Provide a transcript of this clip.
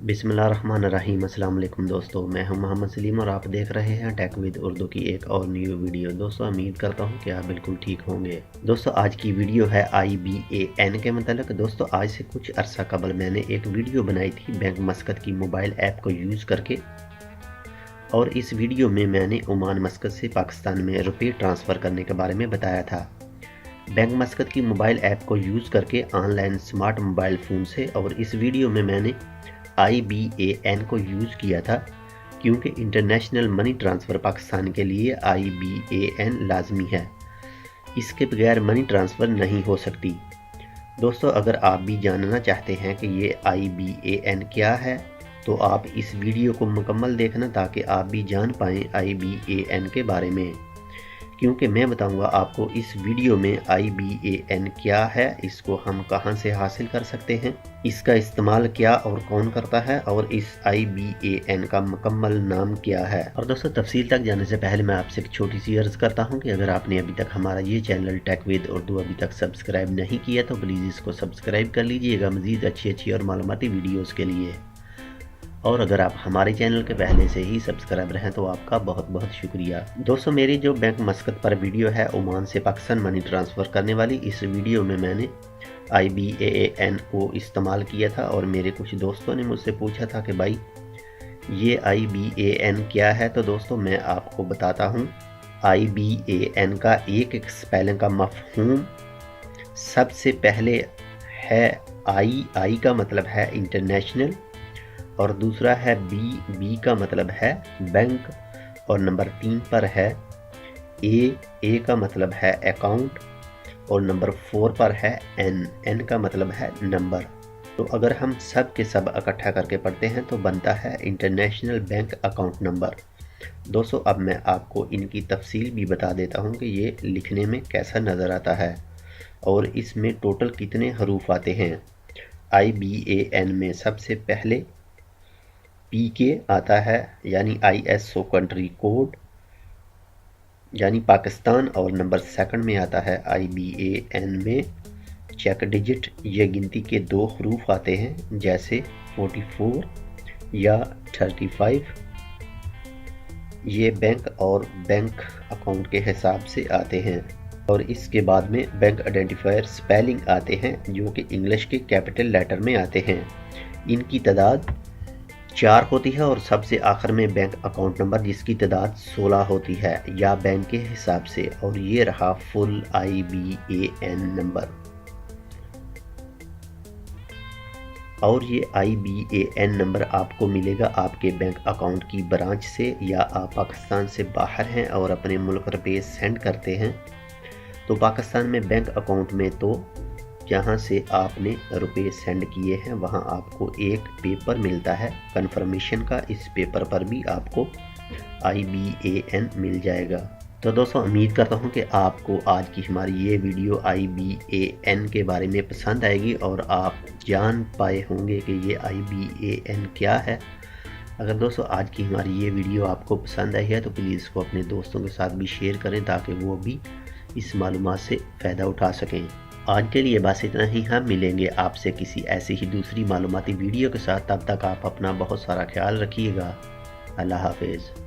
बिस्मिल्लाहिर्रहमानिर्रहीम। अस्सलाम वालेकुम दोस्तों, मैं हूं मोहम्मद सलीम और आप देख रहे हैं टेक विद उर्दू की एक और न्यू वीडियो। दोस्तों उम्मीद करता हूं कि आप बिल्कुल ठीक होंगे। दोस्तों आज की वीडियो है IBAN के मतलब। दोस्तों आज से कुछ अरसा कबल मैंने एक वीडियो बनाई थी बैंक मस्कत की मोबाइल ऐप को यूज़ करके, और इस वीडियो में मैंने ओमान मस्कत से पाकिस्तान में रुपये ट्रांसफ़र करने के बारे में बताया था बैंक मस्कत की मोबाइल ऐप को यूज़ करके ऑनलाइन स्मार्ट मोबाइल फ़ोन से। और इस वीडियो में मैंने IBAN को यूज़ किया था क्योंकि इंटरनेशनल मनी ट्रांसफ़र पाकिस्तान के लिए IBAN लाजमी है, इसके बगैर मनी ट्रांसफ़र नहीं हो सकती। दोस्तों अगर आप भी जानना चाहते हैं कि ये IBAN क्या है तो आप इस वीडियो को मुकम्मल देखना ताकि आप भी जान पाएँ IBAN के बारे में, क्योंकि मैं बताऊंगा आपको इस वीडियो में IBAN क्या है, इसको हम कहां से हासिल कर सकते हैं, इसका इस्तेमाल क्या और कौन करता है, और इस IBAN का मुकम्मल नाम क्या है। और दोस्तों तफसील तक जाने से पहले मैं आपसे एक छोटी सी अर्ज़ करता हूं कि अगर आपने अभी तक हमारा ये चैनल टेक विद उर्दू अभी तक सब्सक्राइब नहीं किया तो प्लीज़ इसको सब्सक्राइब कर लीजिएगा मज़ीद अच्छी और मालूमाती वीडियोज़ के लिए। और अगर आप हमारे चैनल के पहले से ही सब्सक्राइबर हैं तो आपका बहुत बहुत शुक्रिया। दोस्तों मेरी जो बैंक मस्कत पर वीडियो है ओमान से पाकिस्तान मनी ट्रांसफ़र करने वाली, इस वीडियो में मैंने IBAN को इस्तेमाल किया था और मेरे कुछ दोस्तों ने मुझसे पूछा था कि भाई ये IBAN क्या है। तो दोस्तों मैं आपको बताता हूँ IBAN का एक स्पेलिंग का मफहूम सबसे पहले है I का मतलब है इंटरनेशनल, और दूसरा है B का मतलब है बैंक, और नंबर 3 पर है A का मतलब है अकाउंट, और नंबर 4 पर है N का मतलब है नंबर। तो अगर हम सब के सब इकट्ठा करके पढ़ते हैं तो बनता है इंटरनेशनल बैंक अकाउंट नंबर। दोस्तों अब मैं आपको इनकी तफसील भी बता देता हूं कि ये लिखने में कैसा नज़र आता है और इसमें टोटल कितने हरूफ आते हैं। IBAN में सबसे पहले PK आता है यानी ISO कंट्री कोड यानी पाकिस्तान, और नंबर सेकंड में आता है IBAN में चेक डिजिट, ये गिनती के 2 हरूफ आते हैं जैसे 44 या 35, ये बैंक और बैंक अकाउंट के हिसाब से आते हैं। और इसके बाद में बैंक आइडेंटिफायर स्पेलिंग आते हैं जो कि इंग्लिश के कैपिटल लेटर में आते हैं, इनकी तादाद 4 होती है, और सबसे आखिर में बैंक अकाउंट नंबर जिसकी तादाद 16 होती है या बैंक के हिसाब से। और ये रहा फुल IBAN नंबर। और ये IBAN नंबर आपको मिलेगा आपके बैंक अकाउंट की ब्रांच से, या आप पाकिस्तान से बाहर हैं और अपने मुल्क रुपये सेंड करते हैं तो पाकिस्तान में बैंक अकाउंट में तो जहाँ से आपने रुपए सेंड किए हैं वहाँ आपको एक पेपर मिलता है कंफर्मेशन का, इस पेपर पर भी आपको IBAN मिल जाएगा। तो दोस्तों उम्मीद करता हूँ कि आपको आज की हमारी ये वीडियो IBAN के बारे में पसंद आएगी और आप जान पाए होंगे कि ये IBAN क्या है। अगर दोस्तों आज की हमारी ये वीडियो आपको पसंद आई है तो प्लीज़ इसको अपने दोस्तों के साथ भी शेयर करें ताकि वो भी इस मालूमात से फ़ायदा उठा सकें। आज के लिए बस इतना ही, हम मिलेंगे आपसे किसी ऐसी ही दूसरी मालूमाती वीडियो के साथ। तब तक आप अपना बहुत सारा ख्याल रखिएगा। अल्लाह हाफिज़।